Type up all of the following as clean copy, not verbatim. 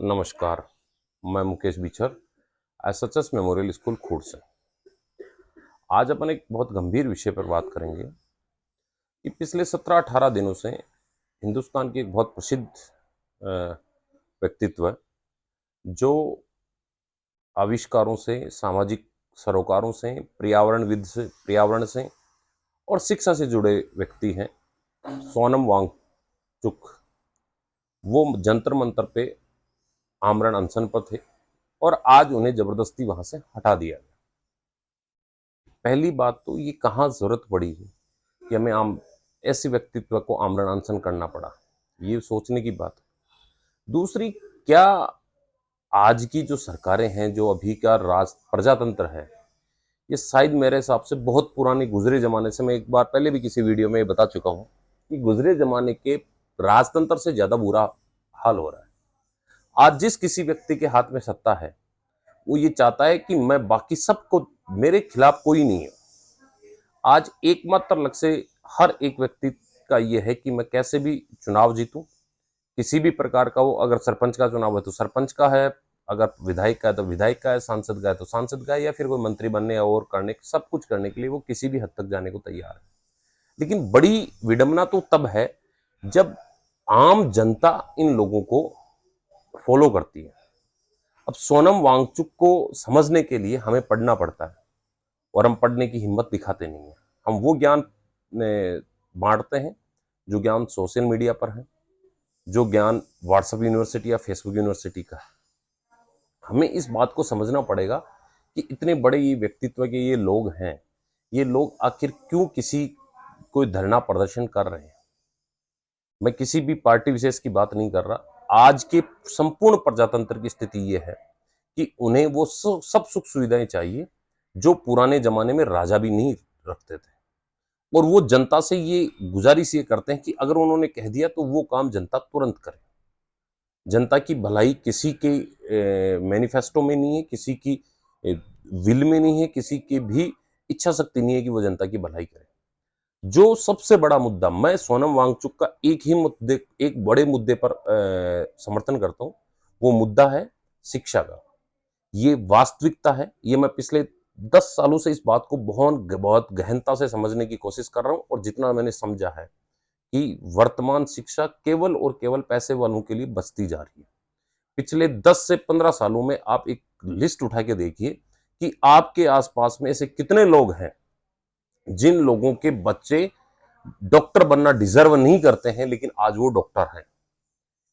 नमस्कार। मैं Mukesh बिछर, SHS memorial school खूड़ से। आज अपन एक बहुत गंभीर विषय पर बात करेंगे कि पिछले 17-18 दिनों से हिंदुस्तान की एक बहुत प्रसिद्ध अ, व्यक्तित्व है, जो आविष्कारों से, सामाजिक सरोकारों से, पर्यावरण से और शिक्षा से जुड़े व्यक्ति हैं, सोनम वांगचुक। वो जंतर मंतर पे आमरण अनशन पर थे और आज उन्हें जबरदस्ती वहां से हटा दिया गया। पहली बात तो ये कहाँ जरूरत पड़ी है कि हमें ऐसे व्यक्तित्व को आमरण अनशन करना पड़ा, ये सोचने की बात है। दूसरी, क्या आज की जो सरकारें हैं, जो अभी का राज प्रजातंत्र है, ये शायद मेरे हिसाब से बहुत पुराने गुजरे जमाने से, मैं एक बार पहले भी किसी वीडियो में बता चुका हूं कि गुजरे जमाने के राजतंत्र से ज्यादा बुरा हाल हो रहा है। आज जिस किसी व्यक्ति के हाथ में सत्ता है, वो ये चाहता है कि मैं बाकी सबको, मेरे खिलाफ कोई नहीं है। आज एकमात्र लक्ष्य हर एक व्यक्ति का यह है कि मैं कैसे भी चुनाव जीतूं, किसी भी प्रकार का हो। अगर सरपंच का चुनाव है तो सरपंच का है, अगर विधायक का है तो विधायक का है, सांसद का है तो सांसद का है, या फिर कोई मंत्री बनने और करने, सब कुछ करने के लिए वो किसी भी हद तक जाने को तैयार है। लेकिन बड़ी विडंबना तो तब है जब आम जनता इन लोगों को फॉलो करती है। अब सोनम वांगचुक को समझने के लिए हमें पढ़ना पड़ता है और हम पढ़ने की हिम्मत दिखाते नहीं है। हम वो ज्ञान बांटते हैं जो ज्ञान सोशल मीडिया पर है, जो ज्ञान व्हाट्सएप यूनिवर्सिटी या फेसबुक यूनिवर्सिटी का है। हमें इस बात को समझना पड़ेगा कि इतने बड़े ये व्यक्तित्व के ये लोग हैं, ये लोग आखिर क्यों किसी कोई धरना प्रदर्शन कर रहे हैं। मैं किसी भी पार्टी विशेष की बात नहीं कर रहा। आज के संपूर्ण प्रजातंत्र की स्थिति ये है कि उन्हें वो सब सुख सुविधाएं चाहिए जो पुराने जमाने में राजा भी नहीं रखते थे। और वो जनता से ये गुजारिश ये करते हैं कि अगर उन्होंने कह दिया तो वो काम जनता तुरंत करे। जनता की भलाई किसी के मैनिफेस्टो में नहीं है, किसी की विल में नहीं है, किसी की भी इच्छा शक्ति नहीं है कि वो जनता की भलाई करे। जो सबसे बड़ा मुद्दा, मैं सोनम वांगचुक का एक ही मुद्दे, एक बड़े मुद्दे पर समर्थन करता हूं। वो मुद्दा है शिक्षा का। ये वास्तविकता है। ये मैं पिछले 10 सालों से इस बात को बहुत बहुत गहनता से समझने की कोशिश कर रहा हूं, और जितना मैंने समझा है कि वर्तमान शिक्षा केवल और केवल पैसे वालों के लिए बचती जा रही है। पिछले 10 से 15 सालों में आप एक लिस्ट उठा के देखिए कि आपके आसपास में ऐसे कितने लोग हैं जिन लोगों के बच्चे डॉक्टर बनना डिजर्व नहीं करते हैं, लेकिन आज वो डॉक्टर हैं,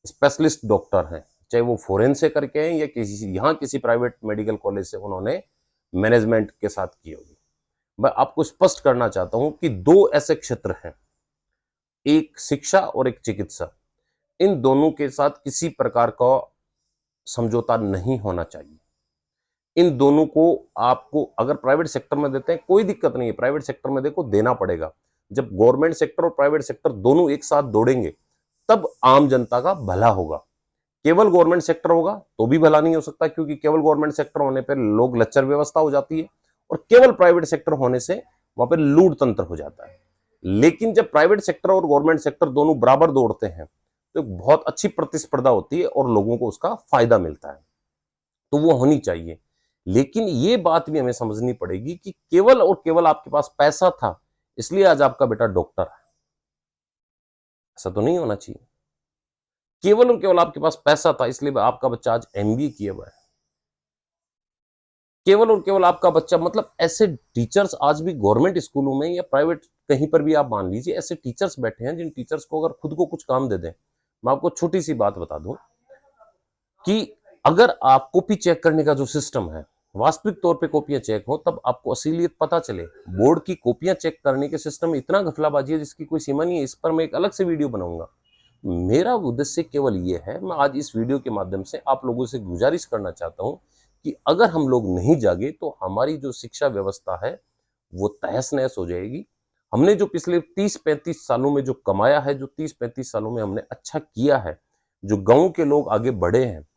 स्पेशलिस्ट डॉक्टर हैं। चाहे वो फॉरेन से करके हैं या किसी यहाँ किसी प्राइवेट मेडिकल कॉलेज से उन्होंने मैनेजमेंट के साथ की होगी। मैं आपको स्पष्ट करना चाहता हूं कि दो ऐसे क्षेत्र हैं, एक शिक्षा और एक चिकित्सा। इन दोनों के साथ किसी प्रकार का समझौता नहीं होना चाहिए। इन दोनों को आपको अगर प्राइवेट सेक्टर में देते हैं कोई दिक्कत नहीं है, प्राइवेट सेक्टर में देखो देना पड़ेगा। जब गवर्नमेंट सेक्टर और प्राइवेट सेक्टर दोनों एक साथ दौड़ेंगे तब आम जनता का भला होगा। केवल गवर्नमेंट सेक्टर होगा तो भी भला नहीं हो सकता, क्योंकि केवल गवर्नमेंट सेक्टर होने पर लोग लच्चर व्यवस्था हो जाती है, और केवल प्राइवेट सेक्टर होने से वहां पर लूट तंत्र हो जाता है। लेकिन जब प्राइवेट सेक्टर और गवर्नमेंट सेक्टर दोनों बराबर दौड़ते हैं तो बहुत अच्छी प्रतिस्पर्धा होती है और लोगों को उसका फायदा मिलता है। तो वो होनी चाहिए। लेकिन ये बात भी हमें समझनी पड़ेगी कि केवल और केवल आपके पास पैसा था इसलिए आज आपका बेटा डॉक्टर है, ऐसा तो नहीं होना चाहिए। केवल और केवल आपके पास पैसा था इसलिए आपका बच्चा आज एमबीए किया हुआ है। केवल और केवल आपका बच्चा, मतलब ऐसे टीचर्स आज भी गवर्नमेंट स्कूलों में या प्राइवेट कहीं पर भी आप मान लीजिए, ऐसे टीचर्स बैठे हैं जिन टीचर्स को अगर खुद को कुछ काम दे दें। मैं आपको छोटी सी बात बता दूं कि अगर आप कॉपी चेक करने का जो सिस्टम है, वास्तविक तौर पे कॉपियां चेक हो तब आपको असलियत पता चले। बोर्ड की कॉपियां चेक करने के सिस्टम में इतना घपलाबाजी है जिसकी कोई सीमा नहीं है। इस पर मैं एक अलग से वीडियो बनाऊंगा। मेरा उद्देश्य केवल ये है, मैं आज इस वीडियो के माध्यम से आप लोगों से गुजारिश करना चाहता हूं कि अगर हम लोग नहीं जागे तो हमारी जो शिक्षा व्यवस्था है वो तहस नहस हो जाएगी। हमने जो पिछले 30-35 सालों में जो कमाया है, जो 30-35 सालों में हमने अच्छा किया है, जो गांव के लोग आगे बढ़े हैं,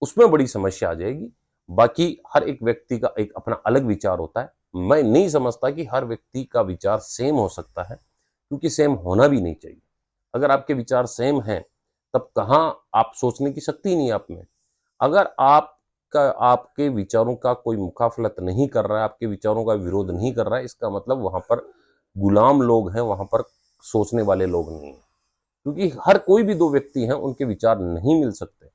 उसमें बड़ी समस्या आ जाएगी। बाकी हर एक व्यक्ति का एक अपना अलग विचार होता है। मैं नहीं समझता कि हर व्यक्ति का विचार सेम हो सकता है, क्योंकि सेम होना भी नहीं चाहिए। अगर आपके विचार सेम हैं तब कहाँ आप सोचने की शक्ति नहीं है आप में। अगर आपके विचारों का कोई मुखाफलत नहीं कर रहा है, आपके विचारों का विरोध नहीं कर रहा है, इसका मतलब वहां पर गुलाम लोग हैं, वहां पर सोचने वाले लोग नहीं हैं। क्योंकि हर कोई भी दो व्यक्ति हैं, उनके विचार नहीं मिल सकते।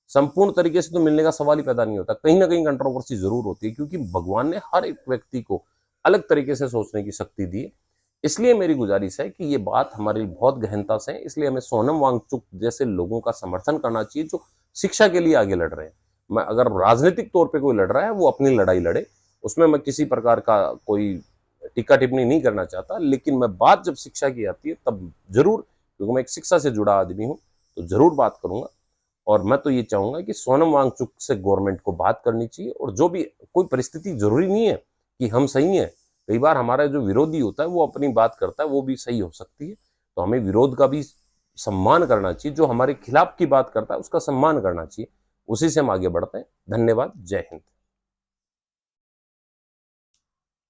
संपूर्ण तरीके से तो मिलने का सवाल ही पैदा नहीं होता, कहीं ना कहीं कंट्रोवर्सी जरूर होती है, क्योंकि भगवान ने हर एक व्यक्ति को अलग तरीके से सोचने की शक्ति दी है। इसलिए मेरी गुजारिश है कि ये बात हमारे लिए बहुत गहनता से है, इसलिए हमें सोनम वांगचुक जैसे लोगों का समर्थन करना चाहिए जो शिक्षा के लिए आगे लड़ रहे हैं। मैं अगर राजनीतिक तौर पे कोई लड़ रहा है, वो अपनी लड़ाई लड़े, उसमें मैं किसी प्रकार का कोई टीका टिप्पणी नहीं करना चाहता, लेकिन मैं बात जब शिक्षा की आती है तब जरूर, क्योंकि मैं एक शिक्षा से जुड़ा आदमी हूं, तो जरूर बात करूंगा। और मैं तो ये चाहूंगा कि सोनम वांगचुक से गवर्नमेंट को बात करनी चाहिए, और जो भी कोई परिस्थिति जरूरी नहीं है कि हम सही हैं। कई बार हमारा जो विरोधी होता है वो अपनी बात करता है, वो भी सही हो सकती है। तो हमें विरोध का भी सम्मान करना चाहिए, जो हमारे खिलाफ की बात करता है उसका सम्मान करना चाहिए। उसी से हम आगे बढ़ते हैं। धन्यवाद। जय हिंद।